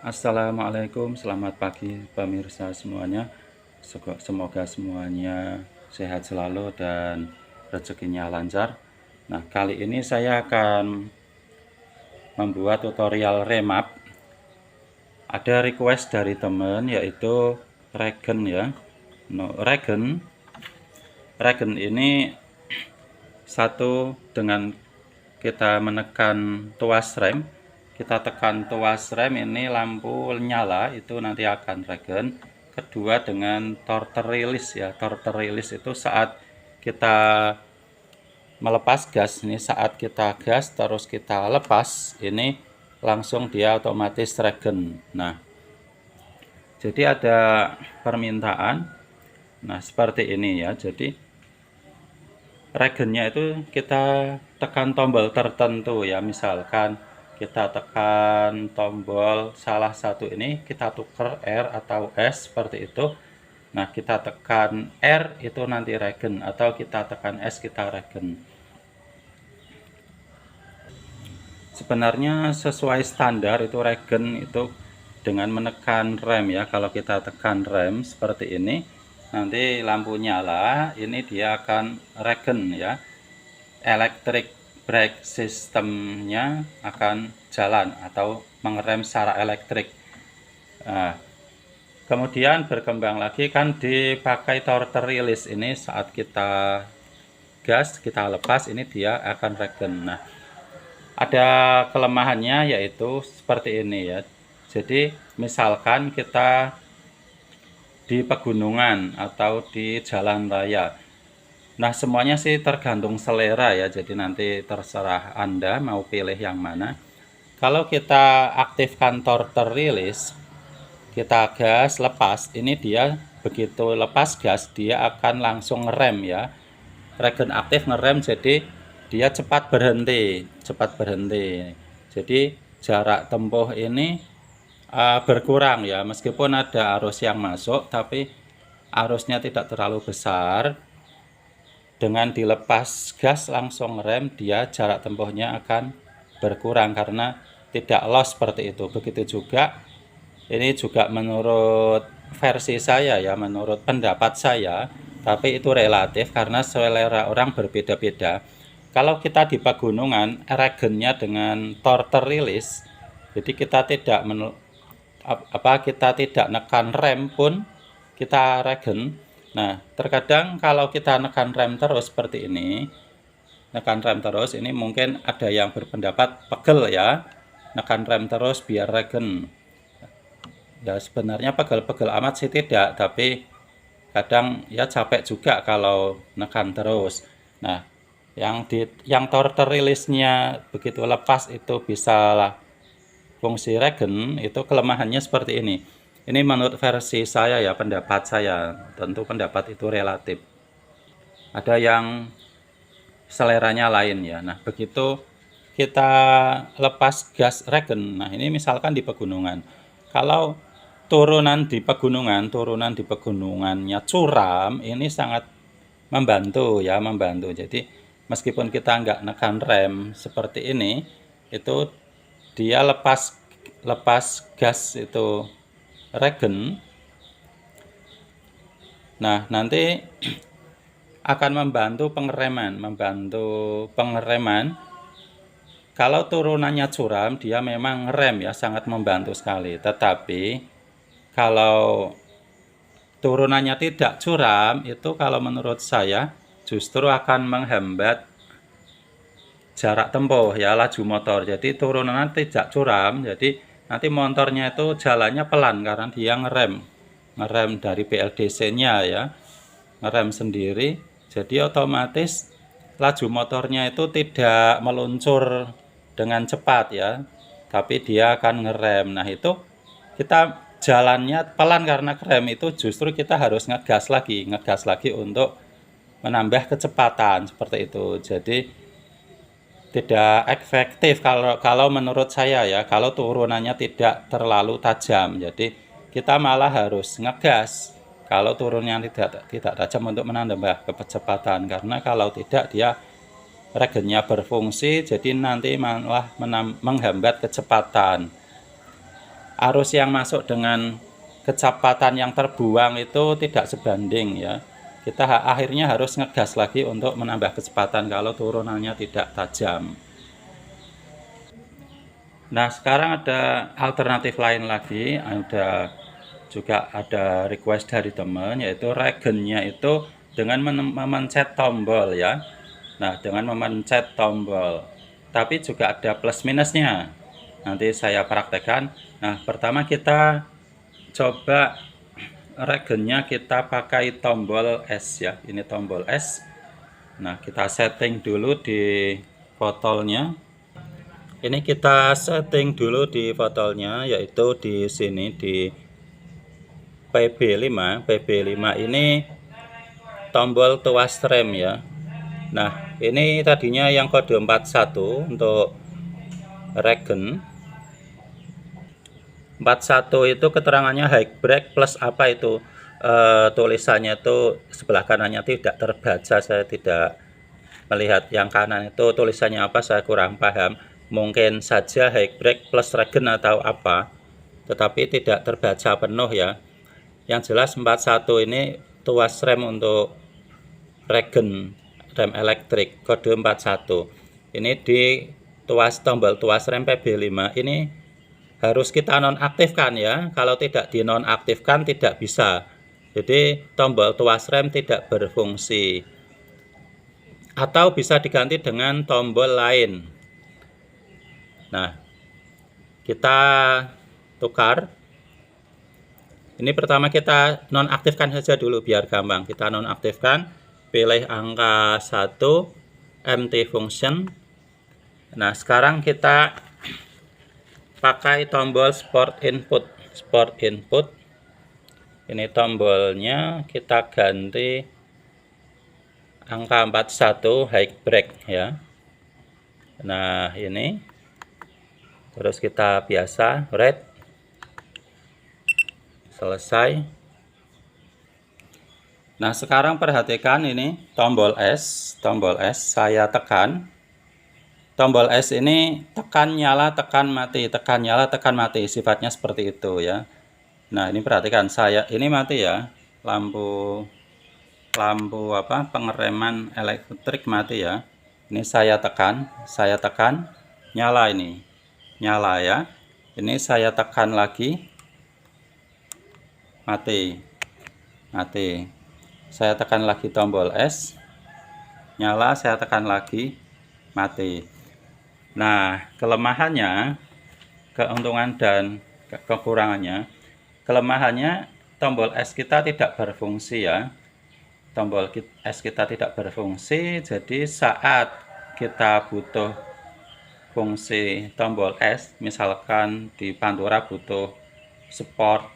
Assalamualaikum, selamat pagi pemirsa semuanya. Semoga semuanya sehat selalu dan rezekinya lancar. Nah, kali ini saya akan membuat tutorial remap. Ada request dari teman yaitu regen ya. Regen ini satu dengan kita menekan tuas rem, kita tekan tuas rem ini lampu nyala itu nanti akan regen. Kedua dengan torter release ya, torter release itu saat kita melepas gas, ini saat kita gas terus kita lepas ini langsung dia otomatis regen. Nah, jadi ada permintaan, nah seperti ini ya. Jadi regennya itu kita tekan tombol tertentu ya, misalkan kita tekan tombol salah satu ini, kita tuker R atau S seperti itu. Nah, kita tekan R itu nanti regen, atau kita tekan S kita regen. Sebenarnya sesuai standar itu regen itu dengan menekan rem ya. Kalau kita tekan rem seperti ini, nanti lampu nyala, ini dia akan regen ya. Electric brake sistemnya akan jalan atau mengerem secara elektrik. Nah, kemudian berkembang lagi kan dipakai torter release ini, saat kita gas, kita lepas, ini dia akan regen. Nah, ada kelemahannya yaitu seperti ini ya. Jadi misalkan kita di pegunungan atau di jalan raya. Nah, semuanya sih tergantung selera ya. Jadi nanti terserah Anda mau pilih yang mana. Kalau kita aktifkan torter release, kita gas lepas, ini dia begitu lepas gas dia akan langsung ngerem ya. Regen aktif ngerem, jadi dia cepat berhenti. Jadi jarak tempuh ini berkurang ya, meskipun ada arus yang masuk tapi arusnya tidak terlalu besar. Dengan dilepas gas langsung rem, dia jarak tempuhnya akan berkurang karena tidak loss seperti itu. Begitu juga ini juga menurut versi saya ya, menurut pendapat saya, tapi itu relatif karena selera orang berbeda-beda. Kalau kita di pegunungan, regennya dengan torter release, jadi kita tidak nekan rem pun kita regen. Nah, terkadang kalau kita nekan rem terus seperti ini, nekan rem terus, ini mungkin ada yang berpendapat pegel ya, nekan rem terus biar regen. Ya sebenarnya pegel-pegel amat sih tidak, tapi kadang ya capek juga kalau nekan terus. Nah, yang torter release-nya begitu lepas itu bisa lah fungsi regen, itu kelemahannya seperti ini. Ini menurut versi saya ya, pendapat saya. Tentu pendapat itu relatif. Ada yang seleranya lain ya. Nah, begitu kita lepas gas regen. Nah, ini misalkan di pegunungan. Kalau turunan di pegunungannya curam, ini sangat membantu ya, membantu. Jadi meskipun kita nggak nekan rem seperti ini, itu dia lepas gas itu regen. Nah, nanti akan membantu pengereman. Kalau turunannya curam, dia memang rem ya, sangat membantu sekali. Tetapi kalau turunannya tidak curam, itu kalau menurut saya justru akan menghambat jarak tempuh ya, laju motor. Jadi turunannya tidak curam, jadi nanti motornya itu jalannya pelan karena dia ngerem dari BLDC-nya ya, ngerem sendiri. Jadi otomatis laju motornya itu tidak meluncur dengan cepat ya, tapi dia akan ngerem. Nah, itu kita jalannya pelan karena rem, itu justru kita harus ngegas lagi untuk menambah kecepatan seperti itu. Jadi tidak efektif kalau menurut saya ya, kalau turunannya tidak terlalu tajam. Jadi kita malah harus ngegas kalau turunnya tidak tajam untuk menambah kecepatan, karena kalau tidak dia regennya berfungsi, jadi nanti malah menghambat kecepatan. arus yang masuk dengan kecepatan yang terbuang itu tidak sebanding ya. Kita akhirnya harus ngegas lagi untuk menambah kecepatan kalau turunannya tidak tajam. Nah, sekarang ada alternatif lain lagi, ada request dari teman, yaitu regennya itu dengan memencet tombol ya. Nah, dengan memencet tombol, tapi juga ada plus minusnya. Nanti saya praktekkan. Nah, pertama kita coba regennya kita pakai tombol S ya. Ini tombol S. Nah, kita setting dulu di botolnya. Ini kita setting dulu di botolnya, yaitu di sini di PB5. PB5 ini tombol tuas rem ya. Nah, ini tadinya yang kode 41 untuk regen. 41 itu keterangannya high brake plus apa itu? Tulisannya itu sebelah kanannya tidak terbaca, saya tidak melihat yang kanan itu tulisannya apa, saya kurang paham. Mungkin saja high brake plus regen atau apa, tetapi tidak terbaca penuh ya. Yang jelas 41 ini tuas rem untuk regen, rem elektrik kode 41. Ini di tombol tuas rem PB5 ini harus kita nonaktifkan ya. Kalau tidak dinonaktifkan tidak bisa. Jadi tombol tuas rem tidak berfungsi. Atau bisa diganti dengan tombol lain. Nah, kita tukar. Ini pertama kita nonaktifkan saja dulu biar gampang. Kita nonaktifkan, pilih angka 1, empty function. Nah, sekarang kita pakai tombol sport input. Sport input. Ini tombolnya kita ganti angka 41 high brake ya. Nah, ini. Terus kita biasa red. Selesai. Nah, sekarang perhatikan ini tombol S saya tekan. Tombol S ini tekan nyala, tekan mati, tekan nyala, tekan mati, sifatnya seperti itu ya. Nah, ini perhatikan saya ini mati ya. Lampu pengereman elektrik mati ya. Ini saya tekan, nyala ini. Nyala ya. Ini saya tekan lagi, mati. Saya tekan lagi tombol S, nyala, saya tekan lagi, mati. Nah, kelemahannya, keuntungan dan kekurangannya. Kelemahannya tombol S kita tidak berfungsi ya. Tombol S kita tidak berfungsi, jadi saat kita butuh fungsi tombol S, misalkan di Pantura butuh sport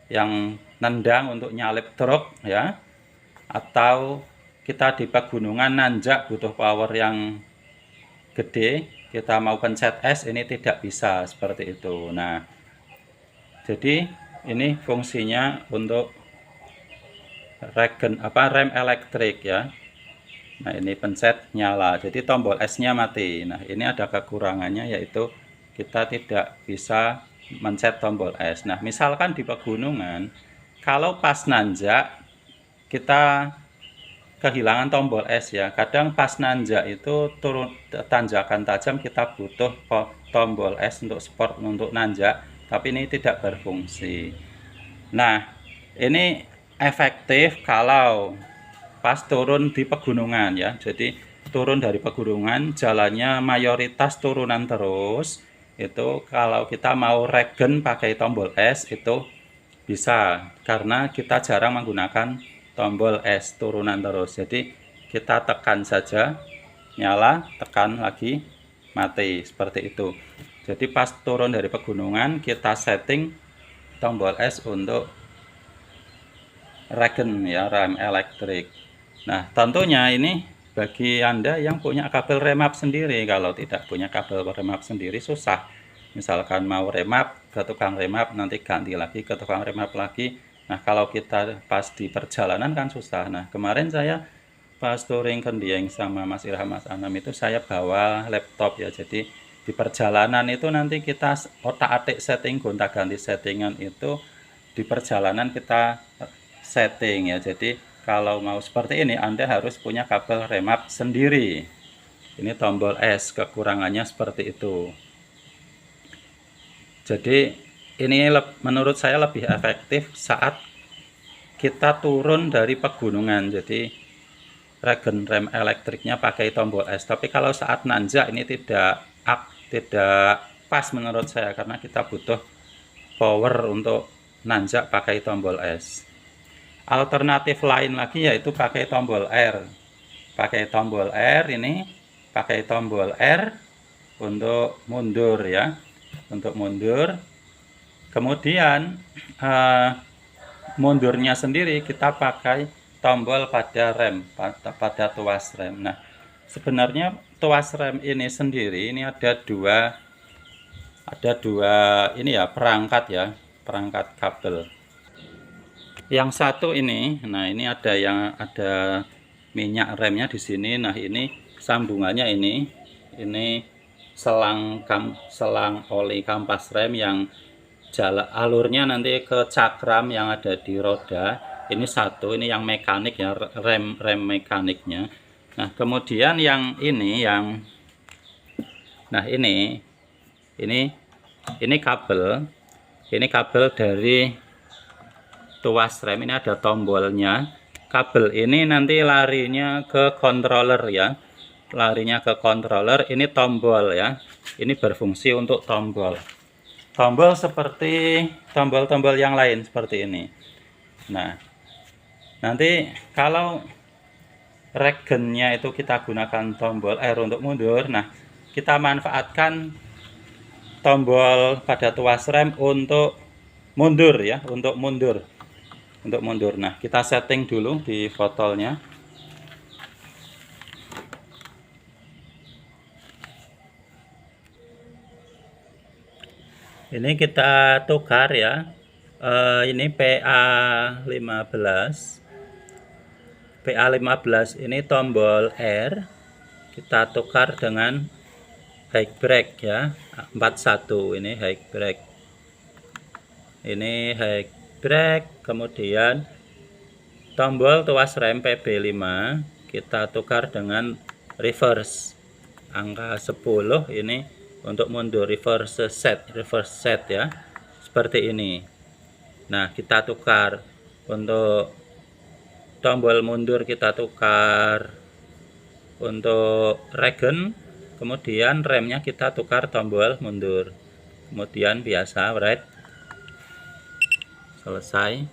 yang nendang untuk nyalip truk ya, atau kita di pegunungan nanjak butuh power yang gede, kita mau pencet S, ini tidak bisa seperti itu. Nah, jadi ini fungsinya untuk rem elektrik ya. Nah, ini pencet nyala, jadi tombol S-nya mati. Nah, ini ada kekurangannya, yaitu kita tidak bisa mencet tombol S. Nah, misalkan di pegunungan, kalau pas nanjak kita kehilangan tombol S ya. Kadang pas nanjak itu turun tanjakan tajam, kita butuh tombol S untuk sport, untuk nanjak, tapi ini tidak berfungsi. Nah, ini efektif kalau pas turun di pegunungan ya. Jadi turun dari pegunungan, jalannya mayoritas turunan terus. Itu kalau kita mau regen pakai tombol S itu bisa, karena kita jarang menggunakan tombol S turunan terus. Jadi kita tekan saja, nyala, tekan lagi, mati, seperti itu. Jadi pas turun dari pegunungan kita setting tombol S untuk regen ya, rem elektrik. Nah, tentunya ini bagi Anda yang punya kabel remap sendiri. Kalau tidak punya kabel remap sendiri susah. Misalkan mau remap ke tukang remap, nanti ganti lagi ke tukang remap lagi. Nah, kalau kita pas di perjalanan kan susah. Nah, kemarin saya pas touring ke Dieng sama Mas Irham, Mas Anam itu saya bawa laptop ya. Jadi di perjalanan itu nanti kita otak-atik setting, gonta-ganti settingan itu di perjalanan kita setting ya. Jadi kalau mau seperti ini Anda harus punya kabel remap sendiri. Ini tombol S, kekurangannya seperti itu. Jadi ini menurut saya lebih efektif saat kita turun dari pegunungan. Jadi regen rem elektriknya pakai tombol S. Tapi kalau saat nanjak ini tidak pas menurut saya, karena kita butuh power untuk nanjak pakai tombol S. Alternatif lain lagi yaitu pakai tombol R. Pakai tombol R ini, pakai tombol R untuk mundur ya, untuk mundur. Kemudian mundurnya sendiri kita pakai tombol pada rem, pada tuas rem. Nah, sebenarnya tuas rem ini sendiri ini ada dua ini ya, perangkat kabel. Yang satu ini, nah ini ada minyak remnya di sini. Nah, ini sambungannya ini selang oli kampas rem yang alurnya nanti ke cakram yang ada di roda. Ini satu, ini yang mekanik ya, rem mekaniknya. Nah, kemudian yang ini nah ini kabel dari tuas rem. Ini ada tombolnya. Kabel ini nanti larinya ke controller ya, larinya ke controller. Ini tombol ya, ini berfungsi untuk tombol seperti tombol-tombol yang lain seperti ini. Nah, nanti kalau regennya itu kita gunakan tombol R untuk mundur, nah kita manfaatkan tombol pada tuas rem untuk mundur ya, untuk mundur. Nah, kita setting dulu di botolnya. Ini kita tukar ya. Ini PA15 ini tombol R, kita tukar dengan high brake ya, 41. Ini high brake, ini high brake. Kemudian tombol tuas rem PB5 kita tukar dengan reverse, angka 10 ini untuk mundur, reverse set ya, seperti ini. Nah, kita tukar untuk tombol mundur, kita tukar untuk regen, kemudian remnya kita tukar tombol mundur, kemudian biasa right, selesai.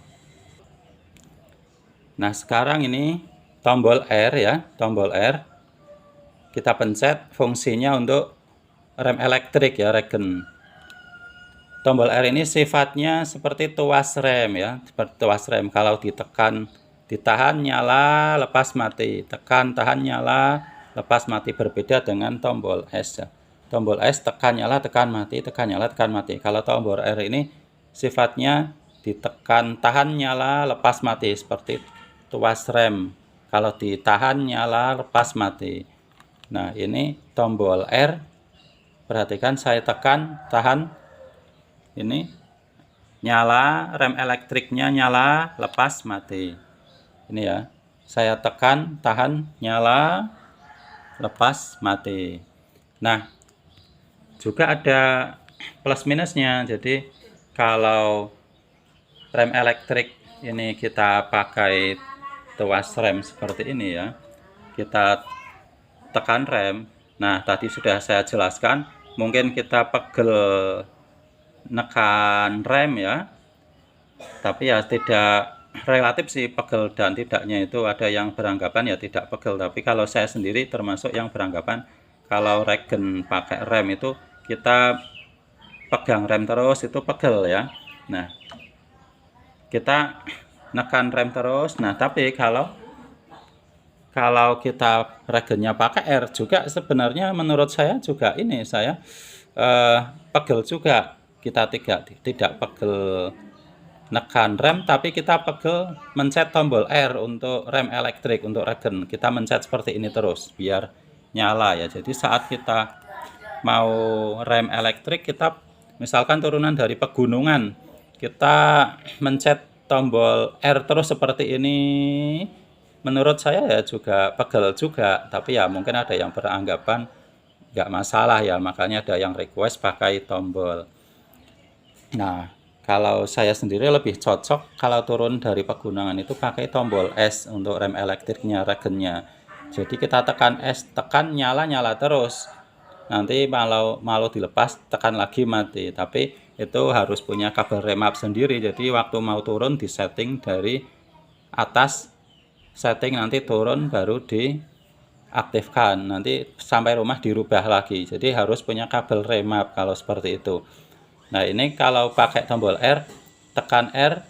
Nah, sekarang ini tombol R ya, tombol R kita pencet, fungsinya untuk rem elektrik ya, regen. Tombol R ini sifatnya seperti tuas rem ya, seperti tuas rem. Kalau ditahan nyala, lepas mati, tekan tahan nyala, lepas mati. Berbeda dengan tombol S ya. Tombol S tekan nyala, tekan mati, tekan nyala, tekan mati. Kalau tombol R ini sifatnya ditekan tahan nyala, lepas mati, seperti tuas rem. Kalau ditahan nyala, lepas mati. Nah, ini tombol R. Perhatikan, saya tekan tahan, ini nyala, rem elektriknya nyala, lepas mati. Ini ya, saya tekan tahan nyala, lepas mati. Nah, juga ada plus minusnya. Jadi kalau rem elektrik ini kita pakai tuas rem seperti ini ya, kita tekan rem. Nah, tadi sudah saya jelaskan, mungkin kita pegel nekan rem ya, tapi ya tidak relatif sih, pegel dan tidaknya itu ada yang beranggapan ya tidak pegel. Tapi kalau saya sendiri termasuk yang beranggapan kalau regen pakai rem itu kita pegang rem terus itu pegel ya. Nah, kita nekan rem terus. Nah, tapi kalau kita regennya pakai R juga sebenarnya menurut saya juga ini saya pegel juga. Kita tidak pegel nekan rem, tapi kita pegel mencet tombol R untuk rem elektrik, untuk regen. Kita mencet seperti ini terus biar nyala ya. Jadi saat kita mau rem elektrik, kita misalkan turunan dari pegunungan, kita mencet tombol R terus seperti ini, menurut saya ya juga pegel juga, tapi ya mungkin ada yang beranggapan nggak masalah ya, makanya ada yang request pakai tombol. Nah, kalau saya sendiri lebih cocok kalau turun dari pegunungan itu pakai tombol S untuk rem elektriknya, regennya. Jadi kita tekan S, tekan nyala terus. Nanti malu dilepas, tekan lagi mati. Tapi itu harus punya kabel remap sendiri. Jadi waktu mau turun di setting dari atas, setting nanti turun baru diaktifkan. Nanti sampai rumah dirubah lagi. Jadi harus punya kabel remap kalau seperti itu. Nah, ini kalau pakai tombol R, tekan R,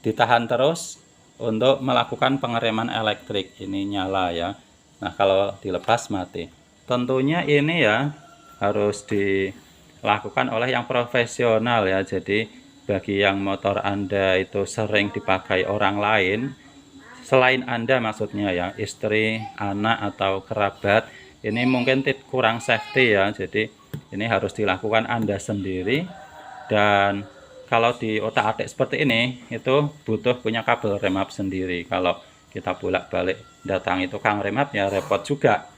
ditahan terus untuk melakukan pengereman elektrik. Ini nyala ya. Nah, kalau dilepas mati. Tentunya ini ya harus dilakukan oleh yang profesional ya. Jadi bagi yang motor Anda itu sering dipakai orang lain, selain Anda maksudnya ya, istri, anak atau kerabat, ini mungkin kurang safety ya. Jadi ini harus dilakukan Anda sendiri, dan kalau di otak-atik seperti ini itu butuh punya kabel remap sendiri. Kalau kita bolak-balik datangi tukang remap ya repot juga.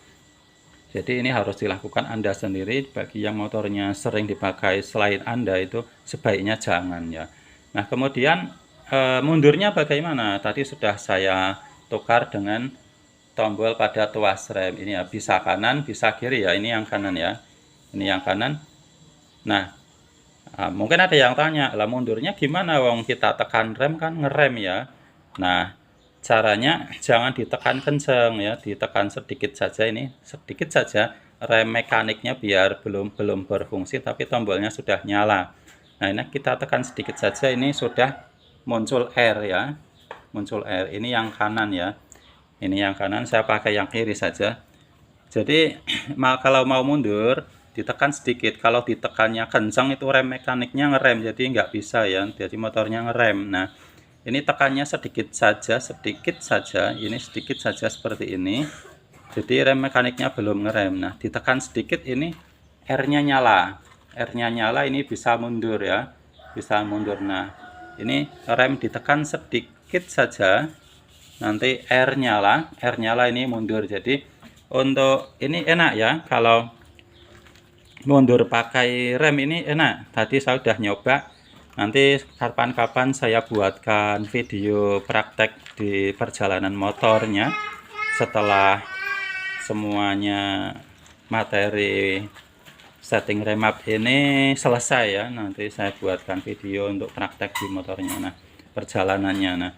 Jadi ini harus dilakukan Anda sendiri. Bagi yang motornya sering dipakai selain Anda itu sebaiknya jangan ya. Nah, kemudian mundurnya bagaimana? Tadi sudah saya tukar dengan tombol pada tuas rem. Ini ya, bisa kanan, bisa kiri ya. Ini yang kanan ya. Ini yang kanan. Nah, mungkin ada yang tanya, lah mundurnya gimana? Wong kita tekan rem kan ngerem ya. Nah, caranya jangan ditekan kenceng ya, ditekan sedikit saja, ini sedikit saja rem mekaniknya biar belum berfungsi tapi tombolnya sudah nyala. Nah, ini kita tekan sedikit saja, ini sudah muncul R ya. Muncul R. Ini yang kanan ya. Ini yang kanan, saya pakai yang kiri saja. Jadi kalau mau mundur ditekan sedikit. Kalau ditekannya kencang itu rem mekaniknya ngerem, jadi nggak bisa ya. Jadi motornya ngerem. Nah, ini tekannya sedikit saja, ini sedikit saja seperti ini. Jadi rem mekaniknya belum ngerem. Nah, ditekan sedikit ini R-nya nyala. R-nya nyala, ini bisa mundur ya. Bisa mundur. Nah, ini rem ditekan sedikit saja. Nanti R nyala ini mundur. Jadi untuk ini enak ya, kalau mundur pakai rem ini enak. Tadi saya sudah nyoba. Nanti kapan-kapan saya buatkan video praktek di perjalanan motornya setelah semuanya materi setting remap ini selesai ya. Nanti saya buatkan video untuk praktek di motornya, nah perjalanannya. Nah,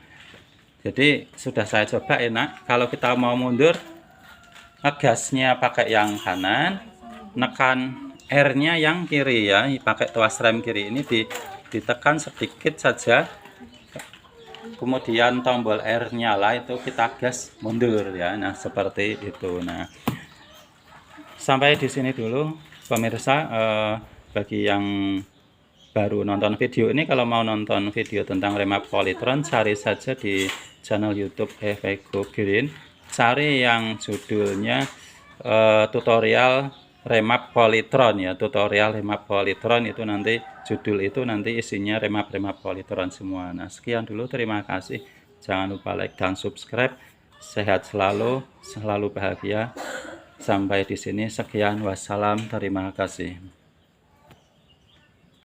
jadi sudah saya coba enak. Kalau kita mau mundur, ngegasnya pakai yang kanan, nekan R-nya yang kiri ya, pakai tuas rem kiri ini ditekan sedikit saja, kemudian tombol R nyala, itu kita gas mundur ya. Nah, seperti itu. Nah, sampai di sini dulu pemirsa. Bagi yang baru nonton video ini, kalau mau nonton video tentang remap Polytron, cari saja di channel YouTube Evego Green, cari yang judulnya tutorial remap Polytron ya, tutorial remap Polytron. Itu nanti judul itu nanti isinya remap Polytron semua. Nah, sekian dulu, terima kasih. Jangan lupa like dan subscribe. Sehat selalu bahagia. Sampai di sini sekian, wassalam, terima kasih.